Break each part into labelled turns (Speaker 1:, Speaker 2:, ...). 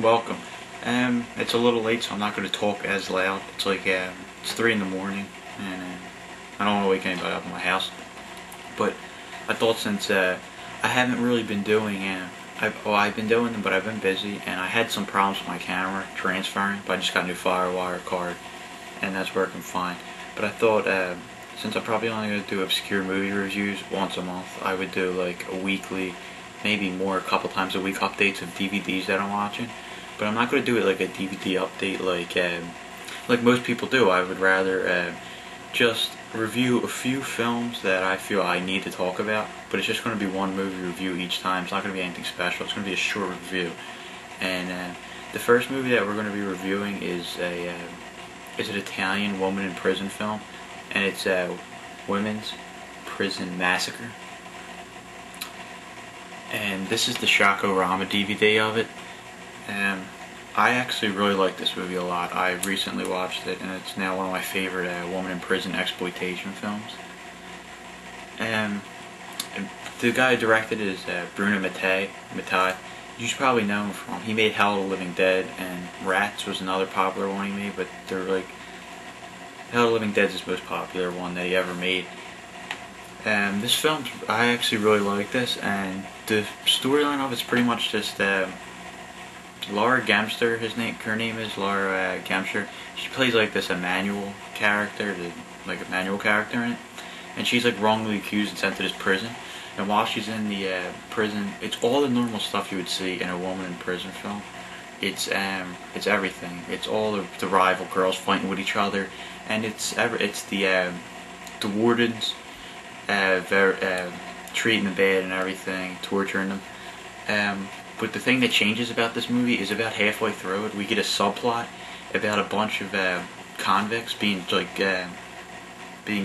Speaker 1: Welcome. It's a little late, so I'm not going to talk as loud. It's like it's 3 in the morning, and I don't want to wake anybody up in my house. But I thought since I haven't really been doing, I've been doing them, but I've been busy, and I had some problems with my camera transferring. But I just got a new FireWire card, and that's working fine. But I thought since I'm probably only going to do obscure movie reviews once a month, I would do like a weekly, maybe more, a couple times a week updates of DVDs that I'm watching. But I'm not going to do it like a DVD update like most people do. I would rather just review a few films that I feel I need to talk about, but it's just going to be one movie review each time. It's not going to be anything special. It's going to be a short review. And the first movie that we're going to be reviewing is an Italian woman in prison film, and it's Women's Prison Massacre. And this is the Shock-O-Rama DVD of it. I actually really like this movie a lot. I recently watched it, and it's now one of my favorite woman in prison exploitation films. And the guy who directed it is Bruno Mattei. You should probably know him from. He made Hell of the Living Dead, and Rats was another popular one he made. But they're like Hell of the Living Dead is his most popular one that he ever made. This film, I actually really like this, and the storyline of it's pretty much just Laura Gemster, her name is Laura Gemster. She plays like this Emmanuel character, like Emmanuel character in it, and she's like wrongly accused and sent to this prison. And while she's in the prison, it's all the normal stuff you would see in a woman in prison film. It's everything. It's all the rival girls fighting with each other, and it's the wardens treating them bad and everything, torturing them. But the thing that changes about this movie is about halfway through it, we get a subplot about a bunch of convicts being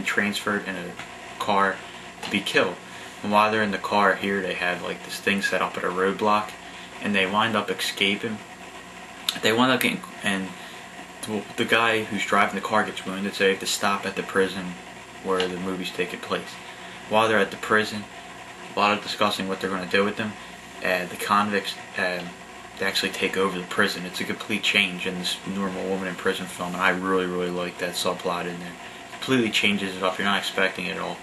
Speaker 1: transferred in a car to be killed. And while they're in the car here, they have like this thing set up at a roadblock, and they wind up escaping. They wind up getting, and the guy who's driving the car gets wounded, so they have to stop at the prison where the movie's taking place. While they're at the prison, a lot of discussing what they're going to do with them. The convicts they actually take over the prison. It's a complete change in this normal woman in prison film, and I really like that subplot in there. It completely changes it up. You're not expecting it at all.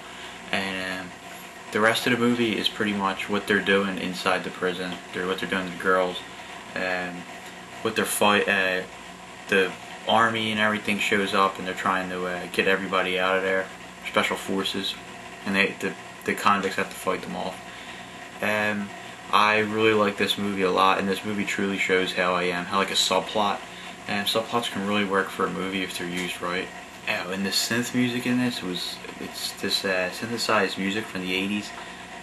Speaker 1: And the rest of the movie is pretty much what they're doing inside the prison. What they're doing to the girls, what their fight. The army and everything shows up, and they're trying to get everybody out of there. Special forces, and the convicts have to fight them off. I really like this movie a lot, and this movie truly shows how like a subplot, and subplots can really work for a movie if they're used right. And the synth music in this it's this synthesized music from the 80s.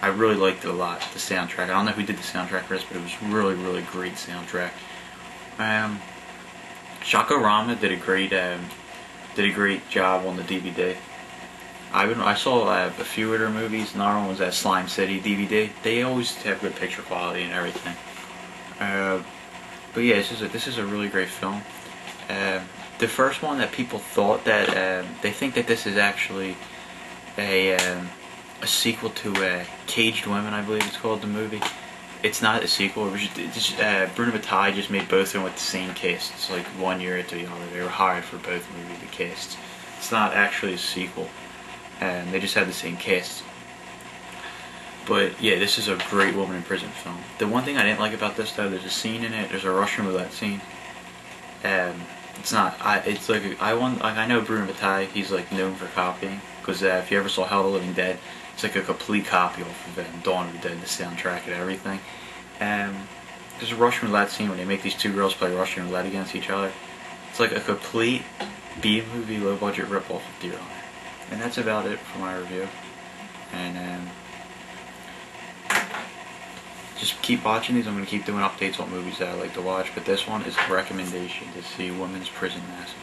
Speaker 1: I really liked it a lot, the soundtrack. I don't know who did the soundtrack for this, but it was really great soundtrack. Shock-O-Rama did a great job on the DVD. I saw a few of their movies. Another one was that Slime City DVD. They always have good picture quality and everything. But yeah, this is a really great film. The first one that people thought that they think that this is actually a sequel to Caged Women, I believe it's called, the movie. It's not a sequel. It was just Bruno Mattei just made both of them with the same cast. It's like 1 year into the other. They were hired for both movies, the casts. It's not actually a sequel. And they just had the same cast. But yeah, this is a great woman in prison film. The one thing I didn't like about this, though, there's a scene in it. There's a Russian roulette scene. It's not. It's like I know Bruno Mattei. He's like known for copying, because if you ever saw Hell of the Living Dead, it's like a complete copy off of Dawn of the Dead, the soundtrack and everything. There's a Russian roulette scene where they make these two girls play Russian roulette against each other. It's like a complete B-movie, low-budget rip-off of Deer Hunter. And that's about it for my review. And just keep watching these. I'm going to keep doing updates on movies that I like to watch. But this one is a recommendation to see Women's Prison Massacre.